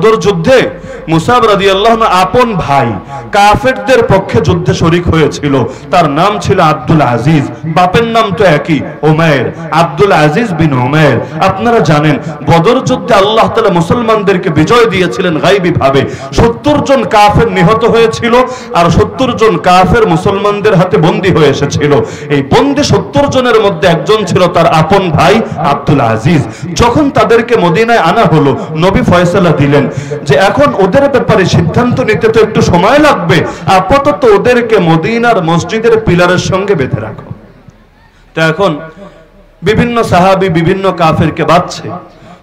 বদর যুদ্ধে মুসাব রাদিয়াল্লাহু আনহু আপন ভাই কাফেরদের পক্ষে যুদ্ধে শরীক হয়েছিল। তার নাম ছিল আব্দুল আজিজ, বাপের নাম তো একই, উমাইর, আব্দুল আজিজ বিন উমাইর। আপনারা জানেন বদর যুদ্ধে আল্লাহ তাআলা মুসলমানদেরকে বিজয় দিয়েছিলেন গায়বী ভাবে। 70 জন কাফের নিহত হয়েছিল আর 70 জন কাফের মুসলমানদের হাতে বন্দী হয়ে এসেছিল। এই বন্দী 70 জনের মধ্যে একজন ছিল তার আপন ভাই আব্দুল আজিজ। যখন তাদেরকে মদিনায় আনা হলো, নবী ফয়সালা দিলেন যে এখন ওদের ব্যাপারে সিদ্ধান্ত নিতে তো একটু সময় লাগবে, আপাতত ওদেরকে মদিনার মসজিদের পিলারের সঙ্গে বেঁধে রাখো। তো এখন বিভিন্ন সাহাবী বিভিন্ন কাফেরকে বাঁধছে।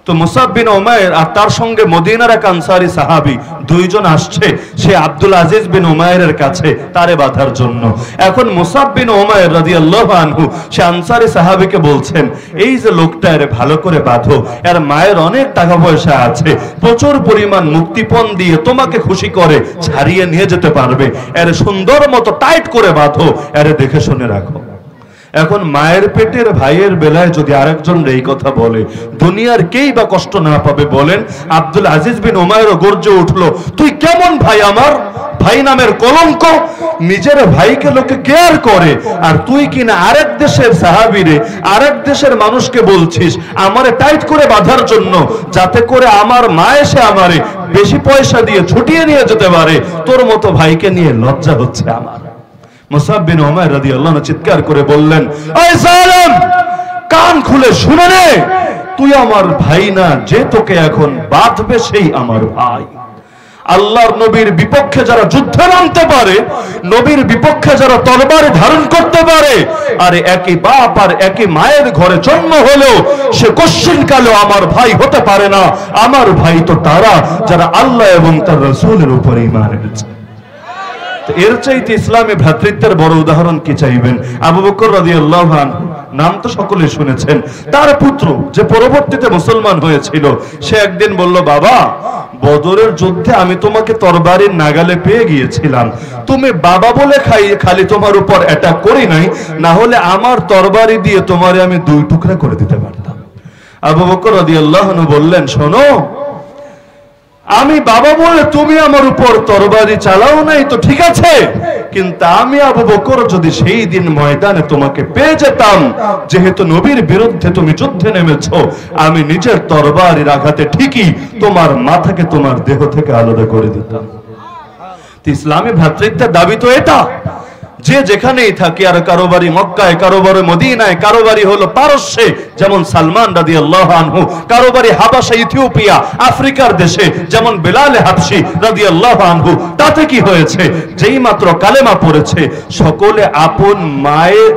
তো মুসাব বিন উমাইর আর তার সঙ্গে মদিনার এক আনসারী সাহাবী দুইজন আসছে সে আব্দুল আজিজ বিন উমাইরের কাছে তারে বাঁধার জন্য। এখন মুসাব বিন উমাইর রাদিয়াল্লাহু আনহু সে আনসারী সাহাবীকে বলছেন, এই যে লোকটা এর ভালো করে বাঁধো, এর মায়ের অনেক টাকা পয়সা আছে, প্রচুর পরিমাণ মুক্তিপণ দিয়ে তোমাকে খুশি করে ছাড়িয়ে নিয়ে যেতে পারবে, এর সুন্দর মতো টাইট করে বাঁধো, এর দেখে শুনে রাখো। এখন মায়ের পেটের ভাইয়ের বেলায় যদি আরেকজন এই কথা বলে, দুনিয়ার কেই বা কষ্ট না পাবে বলেন? আব্দুল আজিজ বিন উমাইর গর্জে উঠলো, তুই কেমন ভাই আমার? ভাই নামের কলঙ্ক, নিজের ভাইকে লোকে কেয়ার করে, আর তুই কিনা আরেক দেশের সাহাবীরে আরেক দেশের মানুষকে বলছিস আমারে টাইট করে বাঁধার জন্য, যাতে করে আমার মা এসে আমারে বেশি পয়সা দিয়ে ছুটিয়ে নিয়ে যেতে পারে। তোর মতো ভাইকে নিয়ে লজ্জা হচ্ছে আমার। মুসাব বিন উমাইর রাদিয়াল্লাহু আনহু চিৎকার করে বললেন, ওই জালেম, কান খুলে শুনে নে, তুই আমার ভাই না, যে তোকে এখন বাঁধবে সেই আমার ভাই। আল্লাহর নবীর বিপক্ষে যারা যুদ্ধে নামতে পারে, নবীর বিপক্ষে যারা তরবারি ধারণ করতে পারে, আর একই বাপ আর একই মায়ের ঘরে জন্ম হলেও সে কোশ্চিনকালেও আমার ভাই হতে পারে না। আমার ভাই তো তারা যারা আল্লাহ এবং তার রাসূলের উপর ঈমান এনেছে। এর চাইতে ইসলামে ভ্রাতৃত্বের বড় উদাহরণ কি চাইবেন? আবু বকর রাদিয়াল্লাহু আনহু, নাম তো সকলে শুনেছেন। তার পুত্র যে পরবর্তীতে মুসলমান হয়েছিল, সে একদিন বলল, বাবা, বদরের যুদ্ধে আমি তোমাকে তরবারির নাগালে পেয়ে গিয়েছিলাম, তুমি বাবা বলে খালি তোমার উপর অ্যাটাক করি নাই, না হলে আমার তরবারি দিয়ে তোমারে আমি 2 টুকরা করে দিতে পারতাম। আবু বকর রাদিয়াল্লাহু আনহু বললেন, শোনো, আমি বাবা বলে তুমি আমার উপর তরবারি চালাও নাই তো ঠিক আছে, কিন্তু আমি আবু বকর যদি সেই দিন ময়দানে তোমাকে পেয়ে যেতাম, যেহেতু নবীর বিরুদ্ধে তুমি যুদ্ধে নেমেছো, আমি নিজের তরবারির আঘাতে ঠিকই তোমার মাথাকে তোমার দেহ থেকে আলাদা করে দিতাম। ইসলামী ভ্রাতৃত্বের দাবি তো এটা, যে যেখানেই থাকে, আর কারো বাড়ি মক্কায়, কারো বাড়ি মদিনায়, কারো বাড়ি হলো পারস্যে যেমন সালমান রাদিয়াল্লাহু আনহু, কারো বাড়ি হাবাসা ইথিওপিয়া আফ্রিকার দেশে যেমন বেলাল হাবশি রাদিয়াল্লাহু আনহু। তাতে কি হয়েছে? যেই মাত্র কালেমা পড়েছে, সকলে আপন মায়ের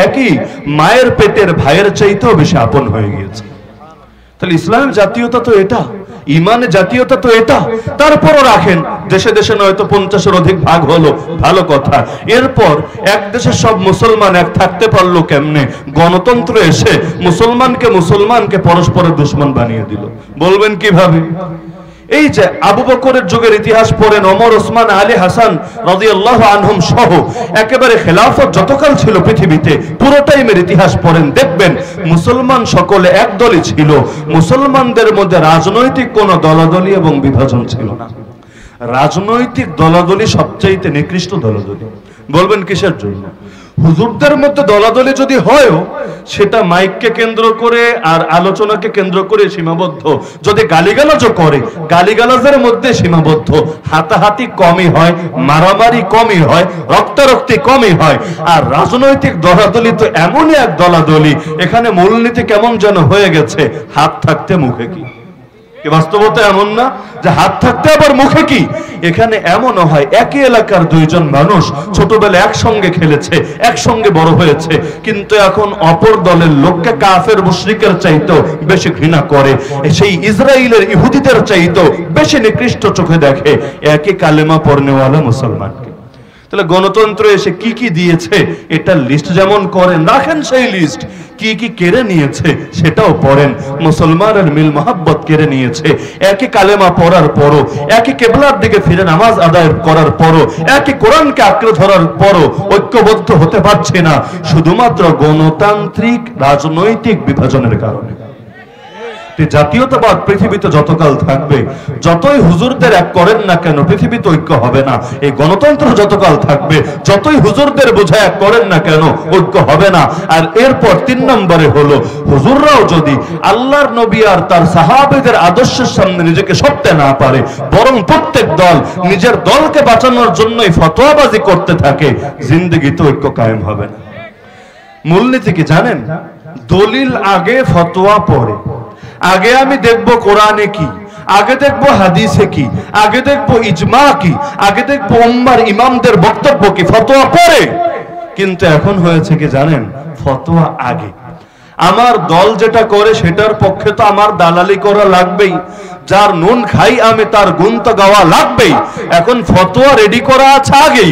একই মায়ের পেটের ভাইয়ের চাইতেও বেশি আপন হয়ে গিয়েছে। তাহলে ইসলামের জাতীয়তা তো এটা, ইমানের জাতীয়তা তো এটা। তারপরও রাখেন দেশে দেশে নয়তো 50-এর অধিক ভাগ হলো, ভালো কথা। এরপর এক দেশে সব মুসলমান এক থাকতে পারলো কেমনে? গণতন্ত্র এসে মুসলমানকে পরস্পরের দুশমন বানিয়ে দিল। বলবেন কিভাবে? এই যে আবু বকরের যুগের ইতিহাস পড়েন, ওমর, ওসমান, আলী, হাসান রাদিয়াল্লাহু আনহুম সহ একেবারে খেলাফত যতকাল ছিল পৃথিবীতে পুরো টাইমের ইতিহাস পড়েন, দেখবেন মুসলমান সকলে একদলই ছিল। মুসলমানদের মধ্যে রাজনৈতিক কোনো দলাদলি এবং বিভাজন ছিল না। রাজনৈতিক দলাদলি সবচাইতে নিকৃষ্ট দলাদলি। বলবেন কিসের জন্য? হুজুরদের মধ্যে দলাদলি যদি হয়, সেটা মাইককে কেন্দ্র করে আর আলোচনাকে কেন্দ্র করে সীমাবদ্ধ। যদি গালিগালাজও করে, গালিগালাজের মধ্যে সীমাবদ্ধ। হাতাহাতি কমই হয়, মারামারি কমই হয়, রক্তারক্তি কমই হয়। আর রাজনৈতিক দলাদলি তো এমনই এক দলাদলি, এখানে মূলনীতি কেমন যেন হয়ে গেছে, হাত থাকতে মুখে কি। বাস্তবতা এমন না যে হাত থাকতে আবার মুখে কি। এখানে এমনও হয় একই এলাকার 2 জন মানুষ ছোটবেলায় একসঙ্গে খেলেছে, একসঙ্গে বড় হয়েছে, কিন্তু এখন অপর দলের লোককে কাফের মুশরিকের চাইতেও বেশি ঘৃণা করে, সেই ইসরায়েলের ইহুদিদের চাইতেও বেশি নিকৃষ্ট চোখে দেখে একই কালেমা পড়নেওয়ালা মুসলমানকে। তাহলে গণতন্ত্র এসে কি কি দিয়েছে এটা লিস্ট যেমন করেন, রাখেন সেই লিস্ট। কি কি কেড়ে নিয়েছে সেটাও পড়েন। মুসলমানের মিল মহাব্বত কেড়ে নিয়েছে। একই কালেমা পড়ার পরও, একই কেবলার দিকে ফিরে নামাজ আদায় করার পরও, একই কোরআনকে আঁকড়ে ধরার পরও ঐক্যবদ্ধ হতে পারছে না, শুধুমাত্র গণতান্ত্রিক রাজনৈতিক বিভাজনের কারণে। জাতীয়তাবাদ পৃথিবীতে যতকাল থাকবে, যতই হুজুরদের এক করেন না কেন পৃথিবীতে ঐক্য হবে না। এই গণতন্ত্র যতকাল থাকবে, যতই হুজুরদের বোঝা এক করেন না কেন ঐক্য হবে না। আর এরপর 3 নম্বরে হলো, হুজুররাও যদি আল্লাহর নবী আর তার সাহাবীদের আদর্শের সামনে নিজেকে সরতে না পারে, বরং প্রত্যেক দল নিজের দলকে বাঁচানোর জন্যই ফতোয়াবাজি করতে থাকে, জিন্দেগিতে ঐক্য কায়েম হবে না। মূলনীতি কি জানেন? দলিল আগে, ফতোয়া পরে। আগে আমি দেখব কোরআনে কি, আগে দেখব হাদিসে কি, আগে দেখব ইজমা কি, আগে দেখব উম্মার ইমামদের বক্তব্য কি, ফতোয়া পরে। কিন্তু এখন হয়েছে কি জানেন? ফতোয়া আগে। আমার দল যেটা করে সেটার পক্ষে তো আমার দালালি করা লাগবেই, যার নুন খাই আমি তার গুণ তো গাওয়া লাগবেই। এখন ফতোয়া রেডি করা আছে আগেই,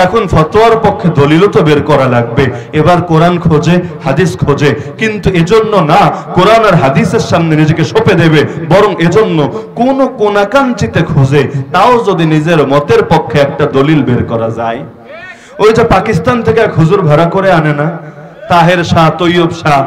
এখন ফতোয়ার পক্ষে দলিলও তো বের করা লাগবে। এবার কোরআন খোঁজে, হাদিস খোঁজে, কিন্তু এজন্য না কোরআন আর হাদিসের সামনে নিজেকে সঁপে দেবে, বরং এজন্য কোন কোনাকাঞ্চিতে খোঁজে, তাও যদি নিজের মতের পক্ষে একটা দলিল বের করা যায়। ওই যে পাকিস্তান থেকে এক হুজুর ভাড়া করে আনে না, তাহের শাহ, তৈয়ব শাহ,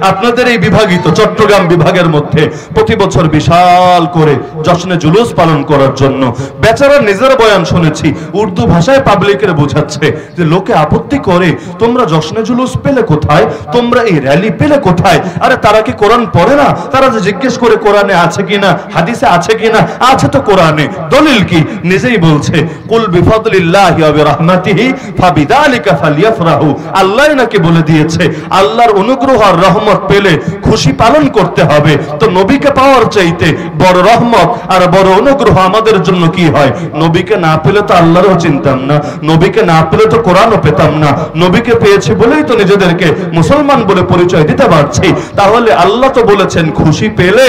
আপনাদের এই বিভাগিত চট্টগ্রাম বিভাগের মধ্যে প্রতি বছর বিশাল করে জশ্নে জুলুস পালন করার জন্য। বেচারা নিজের বয়ান শুনেছি, উর্দু ভাষায় পাবলিকের বোঝাচ্ছে যে লোকে আপত্তি করে, তোমরা জশ্নে জুলুস পেলে কোথায়, তোমরা এই র্যালি পেলে কোথায়? আরে তারা কি কোরআন পড়ে না? তারা যে জিজ্ঞেস করে কোরআনে আছে কিনা, হাদিসে আছে কিনা, আছে তো কোরআনে, দলিল কি? নিজেই বলছে, কুল বিফাদলিল্লাহি ওয়া বিরহমাতিহি ফাবিযালিকা ফালইফরাহু। আল্লাহ নাকি বলে দিয়েছে আল্লাহর অনুগ্রহ আর রহমত পেলে খুশি পালন করতে হবে। তো নবীকে পাওয়ার চাইতে বড় রহমত আর বড় অনুগ্রহ আমাদের জন্য কি হয়? নবীকে না পেলে তো আল্লাহরও চিনতাম না, নবীকে না পেলে তো কোরআনও পেতাম না। নবীকে পেয়েছি বলেই তো নিজেদেরকে মুসলমান বলে পরিচয় দিতে পারছি। তাহলে আল্লাহ তো বলেছেন খুশি পেলে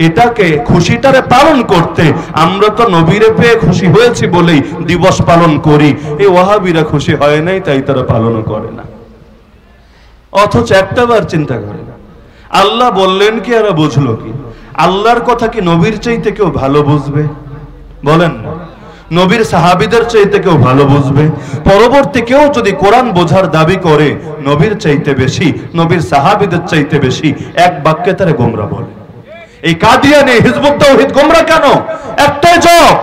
এটাকে, খুশিটারে পালন করতে। আমরা তো নবীরে পেয়ে খুশি হয়েছি বলেই দিবস পালন করি। এই ওয়াহাবিরা খুশি হয় নাই, তাই তারা পালনও করে না। অথচ একটাবার চিন্তা করে না, আল্লাহ বললেন কি আর বুঝলো কি? আল্লাহর কথা কি নবীর চাইতে কেউ ভালো বুঝবে? বলেন না। নবীর সাহাবীদের চাইতে কেউ ভালো বুঝবে? পরবর্তী কেউ যদি কোরআন বোঝার দাবি করে, নবীর চাইতে বেশি, নবীর সাহাবীদের চাইতে বেশি, এক বাক্যে তারা গোমরা বলে। এই কাদিয়ানি হিজবুত তাওহীদ গোমরা কেন? একটাই জবাব,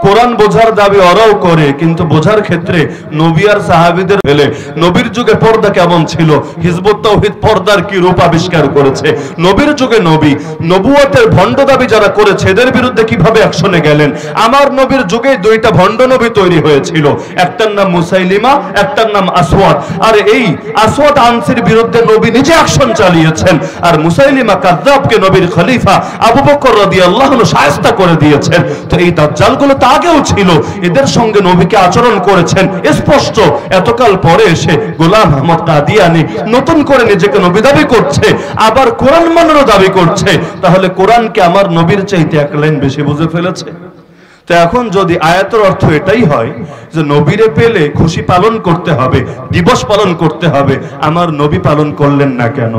কোরআন বোঝার দাবি ওরাও করে, কিন্তু বোঝার ক্ষেত্রে নবী আর সাহাবীদের ফেলে। নবীর যুগে পর্দা কেমন ছিল, হিজবুত তাওহীদ পর্দার কি রূপ আবিষ্কার করেছে। নবীর যুগে নবী নবুয়তের ভণ্ড দাবি যারা করেছে এদের বিরুদ্ধে কিভাবে অ্যাকশনে গেলেন। আমার নবীর যুগে 2টা ভণ্ড নবী তৈরি হয়েছিল, একটার নাম মুসাইলিমা, একটার নাম আসওয়াদ। আর এই আসওয়াদ আনসির বিরুদ্ধে নবী নিজে অ্যাকশন চালিয়েছেন, আর মুসাইলিমা কাযযাবকে নবীর খলিফা আবু বকর রাদিয়াল্লাহু আনহু শায়েস্তা করে দিয়েছেন। তো এই দাজ্জালগুলো তো আগেও ছিল, এদের সঙ্গে নবীকে আচরণ করেছেন স্পষ্ট। এতকাল পরে এসে গোলাম আহমদ কাদিয়ানী নতুন করে নিজেকে নবী দাবি করছে, আবার কোরআন মানারও দাবি করছে। তাহলে কোরআনকে আমার নবীর চাইতে এক লাইন বেশি বুঝে ফেলেছে। তো এখন যদি আয়াতের অর্থ এটাই হয় যে নবীরে পেলে খুশি পালন করতে হবে, দিবস পালন করতে হবে, আমার নবী পালন করলেন না কেন?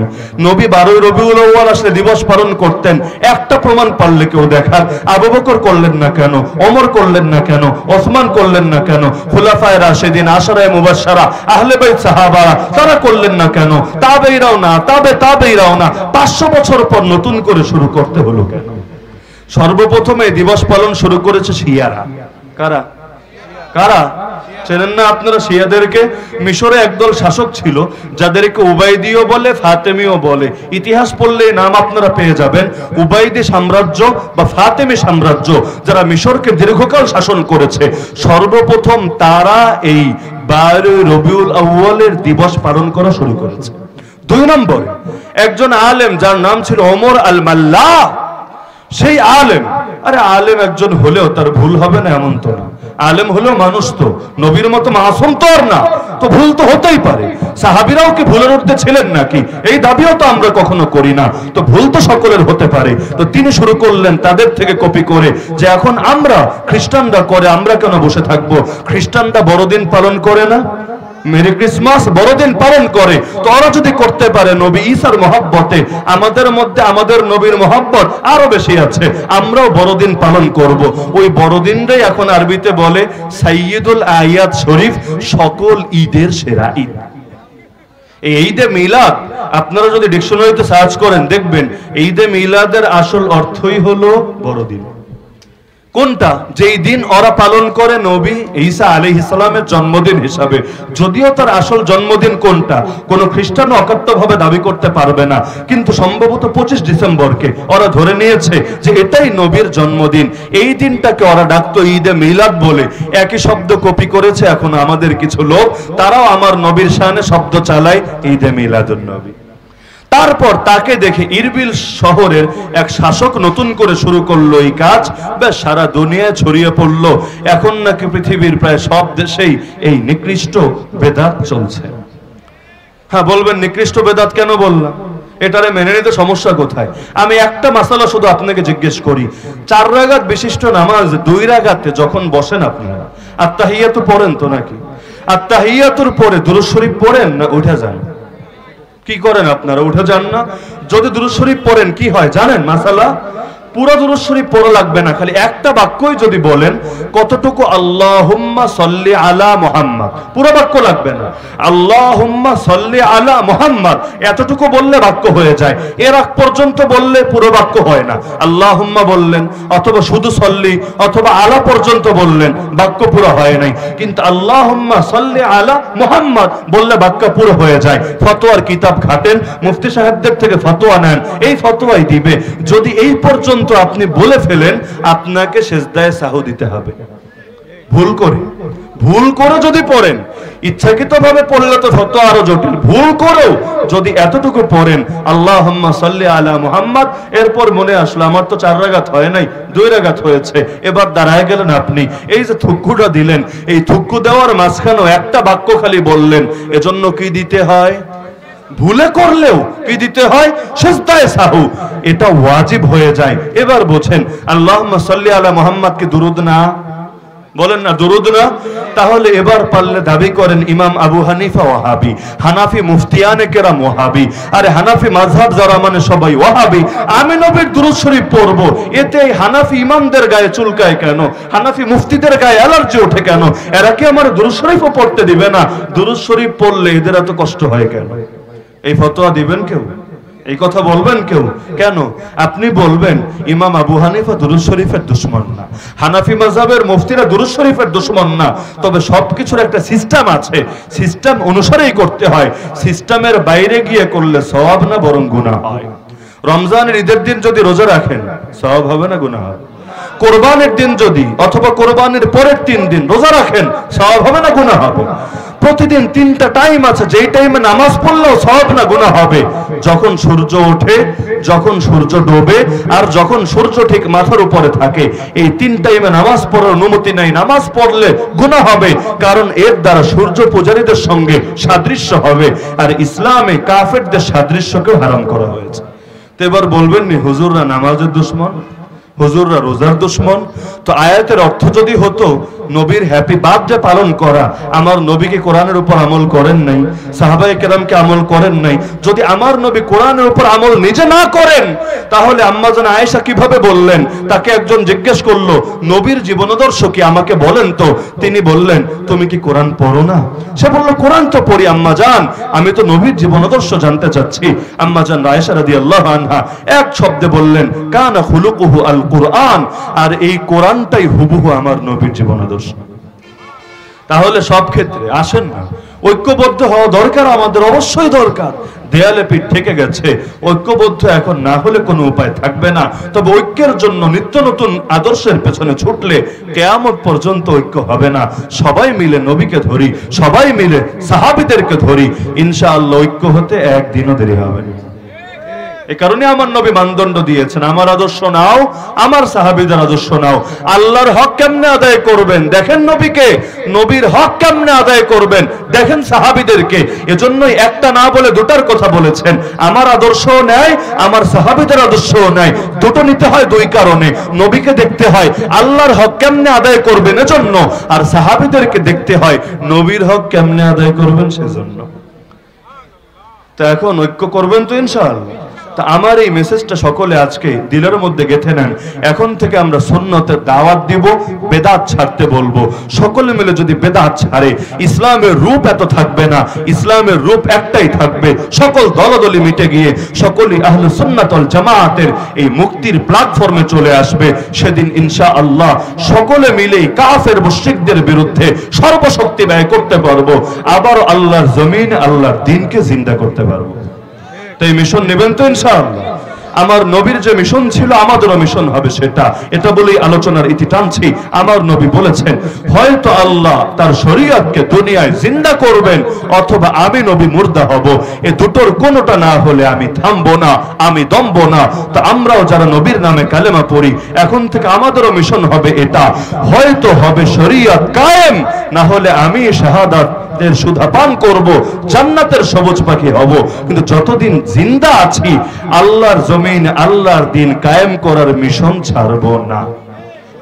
নবী 12 রবিউল আউয়াল আসলে দিবস পালন করতেন, একটা প্রমাণ পারলে কেউ দেখার। আবু বকর করলেন না কেন? ওমর করলেন না কেন? ওসমান করলেন না কেন? খুলাফায়ে রাশিদিন, আশরায়ে মুবাশশারা, আহলে বাইত সাহাবারা তারা করলেন না কেন? তাবেঈরাও না, তাবেঈরাও না, 500 বছর পর নতুন করে শুরু করতে হলো কেন? সর্বপ্রথমে দিবস পালন শুরু করেছে শিয়ারা। কারা? কারা চেনেন না আপনারা শিয়াদেরকে? মিশরে একদল শাসক ছিল যাদেরকে উবাইদিও বলে, ফাতেমিও বলে। ইতিহাস পড়লে নাম আপনারা পেয়ে যাবেন। উবাইদি সাম্রাজ্য বা ফাতেমি সাম্রাজ্য যারা মিশরকে দীর্ঘকাল শাসন করেছে, সর্বপ্রথম তারা এই 12 রবিউল আউয়ালের দিবস পালন করা শুরু করেছে। 2 নম্বরে একজন আলেম যার নাম ছিল ওমর আল মাল্লাহ। সেই আলেম, আরে আলেম একজন হলেও তার ভুল হবে না এমন তো না। আলেম হলেও মানুষ, তো নবীর মতো মাসুম তো আর না, তো ভুল তো হতেই পারে। সাহাবীরাও কি ভুলের ঊর্ধ্বে ছিলেন নাকি? এই দাবিও তো আমরা কখনো করি না। তো ভুল তো সকলের হতে পারে। তো তিনি শুরু করলেন তাদের থেকে কপি করে যে এখন আমরা, খ্রিস্টানরা করে, আমরা কেন বসে থাকবো? খ্রিস্টানরা বড়দিন পালন করে না, মেরি ক্রিসমাস বড়দিন পালন করে, তো ওরা যদি করতে পারে নবী ঈসার মহব্বতে, আমাদের মধ্যে আমাদের নবীর মহব্বত আরো বেশি আছে, আমরাও বড়দিন পালন করব। ওই বড়দিনটাই এখন আরবিতে বলে সাইয়্যিদুল আয়াত শরীফ, সকল ঈদের সেরা ঈদ। এই ঈদে মিলাদ আপনারা যদি ডিকশনারিতে সার্চ করেন দেখবেন ঈদে মিলাদের আসল অর্থই হলো বড়দিন। কোনটা? যেই দিন ওরা পালন করে নবী ঈসা আলাইহিস সালামের জন্মদিন হিসাবে, যদিও তার আসল জন্মদিন কোনটা কোন খ্রিস্টান অকাট্যভাবে দাবি করতে পারবে না, কিন্তু সম্ভবত 25 ডিসেম্বরকে ওরা ধরে নিয়েছে যে এটাই নবীর জন্মদিন। এই দিনটাকে ওরা ডাকতো ঈদে মিলাদ বলে, একই শব্দ কপি করেছে এখন আমাদের কিছু লোক, তারাও আমার নবীর শানে শব্দ চালায় ঈদে মিলাদুন নবী। তারপর তাকে দেখে ইরবিল শহরের এক শাসক নতুন করে শুরু করলো এই কাজ, বেশ সারা দুনিয়ায় ছড়িয়ে পড়লো। এখন নাকি পৃথিবীর প্রায় সব দেশেই এই নিকৃষ্ট বেদাত চলছে। হ্যাঁ, বলবেন নিকৃষ্ট বেদাত কেন বললাম, এটারে মেনে নিতে সমস্যা কোথায়? আমি একটা মাসালা শুধু আপনাকে জিজ্ঞেস করি, 4 রাকাত বিশিষ্ট নামাজ 2 রাকাতে যখন বসেন আপনারা আত্তাহিয়াতু পড়েন তো নাকি? আত্তাহিয়াতুর পরে দুরূদ শরীফ পড়েন না উঠে যান? কি করেন আপনারা? উঠে যান না? যদি দুরূদ শরীফ পড়েন কি হয় জানেন মাসালা? পুরো দুরূদ শরীফ পড়া লাগবে না, খালি একটা বাক্যই যদি বলেন কতটুকু আল্লাহুম্মা সাল্লি আলা মুহাম্মদ, পুরো বাক্য লাগবে না, আল্লাহুম্মা সাল্লি আলা মুহাম্মদ এতটুকু বললে বাক্য হয়ে যায়। এর আগ পর্যন্ত বললে পুরো বাক্য হয় না। আল্লাহুম্মা বললেন অথবা শুধু সাল্লি অথবা আলা পর্যন্ত বললেন, বাক্য পুরো হয় নাই। কিন্তু আল্লাহুম্মা সাল্লি আলা মুহাম্মদ বললে বাক্য পুরো হয়ে যায়। ফতোয়ার কিতাব ঘাটেন, মুফতি সাহেবদের থেকে ফতোয়া নেন, এই ফতোয়াই দিবে। যদি এই পর্যন্ত আপনি বলে ফেলেন আপনাকে সেজদায়ে সাহু দিতে হবে। ভুল করে যদি পড়েন, ইচ্ছাকৃতভাবে পড়লে তো ফতোয়া আরো জটিল, ভুল করেও যদি এতটুকু পড়েন আল্লাহুম্মা সাল্লি আলা মুহাম্মদ, এরপর মনে আসলো আমার তো 4 রাকাত হয় নাই, 2 রাকাত হয়েছে, এবার দাঁড়ায় গেলেন আপনি, এই যে থুক্কুটা দিলেন, এই থুক্কু দেওয়ার মাঝখানেও একটা বাক্য খালি বললেন, এজন্য কি দিতে হয়? ভুলে করলেও কি দিতে হয়? সিজদায়ে সাহু, এটা ওয়াজিব হয়ে যায়। এবার বোঝেন আল্লাহুম্মা সাল্লি আলা মুহাম্মদ কি দুরুদ না? বলেন না দুরুদ না? তাহলে এবার পারলে দাবি করেন ইমাম আবু হানিফা ওয়াহাবি, হানাফি মুফতিয়ানে কেরাম ওয়াহাবি। আরে হানাফি মাযহাব যারা মানে সবাই ওয়াহাবি, আমি নবীর দুরূদ শরীফ পড়ব, এতে হানাফি ইমামদের গায়ে চুলকায় কেন? হানাফি মুফতিদের গায়ে অ্যালার্জি ওঠে কেন? এরা কি আমার দুরূদ শরীফও পড়তে দিবে না? দুরূদ শরীফ পড়লে এদের এত কষ্ট হয় কেন? এই ফতোয়া দিবেন কেউ? এই কথা বলবেন কেউ? কেন? আপনি বলবেন ইমাম আবু হানিফা দুরূদ শরীফের দুশমন না, হানাফি মাযহাবের মুফতিরা দুরূদ শরীফের দুশমন না, তবে সবকিছুর একটা সিস্টেম আছে, সিস্টেম অনুসারেই করতে হয়। সিস্টেমের বাইরে গিয়ে করলে সওয়াব না বরং গুনাহ হয়। রমজানের ঈদের দিন যদি রোজা রাখেন সওয়াব হবে না গুনাহ হবে? কোরবানির দিন যদি অথবা কোরবানির পরের 3 দিন রোজা রাখেন সওয়াব হবে না গুনাহ হবে? প্রতিদিন 3টা টাইম আছে, যেই টাইমে নামাজ পড়লেও সওয়াব না গুনাহ হবে? যখন সূর্য ওঠে, যখন সূর্য ডোবে, আর যখন সূর্য ঠিক মাথার উপরে থাকে, এই 3 টাইমে নামাজ পড়ার অনুমতি নাই। নামাজ পড়লে গুনাহ হবে, কারণ এর দ্বারা সূর্য পূজারীদের সঙ্গে সাদৃশ্য হবে, আর ইসলামে কাফেরদের সাদৃশ্যকেও হারাম করা হয়েছে। তো এবার বলবেন নি হুজুররা নামাজের দুশমন, হুজুররা রোজার দুশমন? তো আয়াতের অর্থ যদি হতো নবীর হ্যাপি বার্থডে পালন করা, আমার নবীকে কোরআনের উপর আমল করেন নাই, সাহাবায়ে কেরামকে আমল করেন নাই, যদি আমার নবী কোরআনের উপর আমল নিজে না করেন তাহলে আম্মা জান আয়েশা কিভাবে বললেন? তাকে একজন জিজ্ঞেস করলো নবীর জীবনাদর্শ কি আমাকে বলেন তো। তিনি বললেন তুমি কি কোরআন পড়ো না? সে বলল কোরআন তো পড়ি আম্মা জান, আমি তো নবীর জীবনাদর্শ জানতে চাচ্ছি। আম্মা জান আয়েশা রাদিয়াল্লাহু আনহা এক শব্দে বললেন কানা খুলুকুহু আল কুরআন, আর এই কোরআনটাই হুবহু আমার নবীর জীবনাদর্শ। তাহলে সব ক্ষেত্রে আসেন না ঐক্যবদ্ধ হওয়া দরকার, আমাদের অবশ্যই দরকার। দেয়ালে পিঠ থেকে গেছে, ঐক্যবদ্ধ এখন না হলে কোনো উপায় থাকবে না। তবে ঐক্যের জন্য নিত্য নতুন আদর্শের পেছনে ছুটলে কিয়ামত পর্যন্ত ঐক্য হবে না। সবাই মিলে নবীকে ধরি, সবাই মিলে সাহাবীদেরকে ধরি, ইনশাআল্লাহ ঐক্য হতে একদিনও দেরি হবে না। এই কারণে আমার নবী মানদণ্ড দিয়েছেন, আমার আদর্শ নাও, আমার সাহাবীদের আদর্শ নাও। আল্লাহর হক কেমনে আদায় করবেন দেখেন নবীকে, নবীর হক কেমনে আদায় করবেন দেখেন সাহাবীদেরকে। এজন্যই একটা না বলে দুটার কথা বলেছেন, আমার আদর্শও নেয়, আমার সাহাবীদের আদর্শও নেয়। দুটো নিতে হয় 2 কারণে, নবীকে দেখতে হয় আল্লাহর হক কেমনে আদায় করবেন এজন্য, আর সাহাবীদেরকে দেখতে হয় নবীর হক কেমনে আদায় করবেন সেজন্য। তো এখন ঐক্য করবেন তো ইনশাআল্লাহ? তা আমার এই মেসেজটা সকলে আজকে দিলের মধ্যে গেঁথে নেন। এখন থেকে আমরা সুন্নতের দাওয়াত দিব, বেদাত ছাড়তে বলবো। সকলে মিলে যদি বেদাত ছাড়ে, ইসলামের রূপ এত থাকবে না, ইসলামের রূপ একটাই থাকবে। সকল দলদলি মিটে গিয়ে সকলেই আহলে সুন্নাত ওয়াল জামাতের এই মুক্তির প্ল্যাটফর্মে চলে আসবে। সেদিন ইনশাআল্লাহ সকলে মিলেই কাফের মুশরিকদের বিরুদ্ধে সর্বশক্তি ব্যয় করতে পারবো, আবার আল্লাহর জমিন আল্লাহর দ্বীনকে জিন্দা করতে পারবো। তো এই মিশন নেবেন তো ইনশাআল্লাহ? আমার নবীর যে মিশন ছিল আমাদেরও মিশন হবে সেটা। এটা বলেই আলোচনার ইতি টানছি। আমার নবী বলেছেন, হয়তো আল্লাহ তার শরীয়তকে দুনিয়ায় জিন্দা করবেন, অথবা আমি নবী মুর্দা হব। এ দুটোর কোনোটা না হলে আমি থামবো না, আমি দমবো না। তো আমরাও যারা নবীর নামে কালেমা পড়ি, এখন থেকে আমাদেরও মিশন হবে এটা। হয়তো হবে শরীয়ত কায়েম, না হলে আমি শাহাদাত এর সুধা পান করব, জান্নাতের সবুজ পাখি হব। কিন্তু যতদিন জিন্দা আছি, আল্লাহর জমিন আল্লাহর দ্বীন কায়েম করার মিশন ছাড়ব না।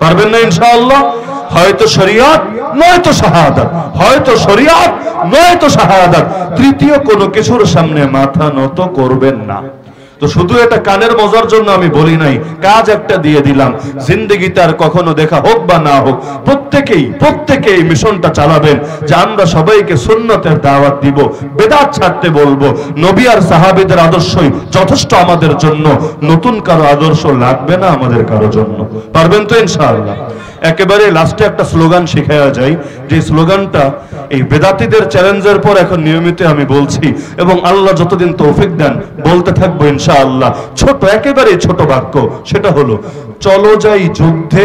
পারবেন না ইনশাআল্লাহ? হয়তো শরীয়ত নয়তো শাহাদাত, হয়তো শরীয়ত নয়তো শাহাদাত, তৃতীয় কোনো কিছুর সামনে মাথা নত করবেন না। তো শুধু এটা কানের মজার জন্য আমি বলি নাই, কাজ একটা দিয়ে দিলাম। জিন্দেগিতে আর কখনো দেখা হোক বা না হোক, প্রত্যেকেই এই মিশনটা চালাবেন যে আমরা সবাইকে সুন্নতের দাওয়াত দিব, বেদাত ছাড়তে বলবো। নবী আর সাহাবীদের আদর্শই যথেষ্ট আমাদের জন্য, নতুন কারো আদর্শ লাগবে না আমাদের কারো জন্য। পারবেন তো ইনশাআল্লাহ? একেবারে লাস্টে একটা স্লোগান শিখায়া যায়, যে স্লোগানটা এই বেদাতীদের চ্যালেঞ্জের পর এখন নিয়মিত আমি বলছি, এবং আল্লাহ যতদিন তৌফিক দেন বলতে থাকবো ইনশাআল্লাহ। ছোট, একেবারে ছোট বাক্য, সেটা হলো, চলো যাই যুদ্ধে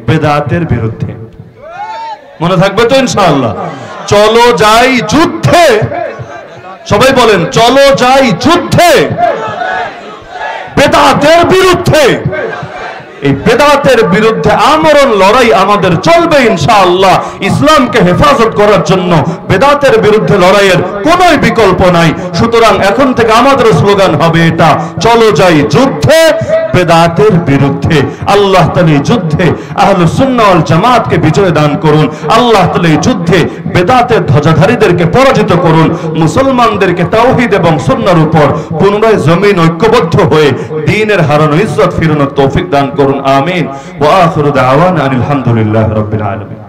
বেদাতের বিরুদ্ধে। মনে থাকবে তো ইনশাআল্লাহ? চলো যাই যুদ্ধে, সবাই বলেন, চলো যাই যুদ্ধে বেদাতের বিরুদ্ধে। এই বেদাতের বিরুদ্ধে আমরণ লড়াই আমাদের চলবে ইনশাআল্লাহ। ইসলামকে হেফাজত করার জন্য বেদাতের বিরুদ্ধে লড়াইয়ের কোনো বিকল্প নাই। সুতরাং এখন থেকে আমাদের স্লোগান হবে এটা, চলো যাই যুদ্ধে বেদাতের বিরুদ্ধে। আল্লাহ তাআলা এই যুদ্ধে আহলুস সুন্নাহ ওয়াল জামাতকে বিজয় দান করুন। আল্লাহ তাআলা এই যুদ্ধে বেদাতের ধ্বজাধারীদেরকে পরাজিত করুন। মুসলমানদেরকে তাওহীদ এবং সুন্নাহর উপর পুনরায় জমিন ঐক্যবদ্ধ হয়ে দ্বীনের হারানো ইজ্জত ফিরানোর তৌফিক দান করুন। আমিন। ওয়া আখিরু দাওয়ানা আলহামদুলিল্লাহি রাব্বিল আলামিন।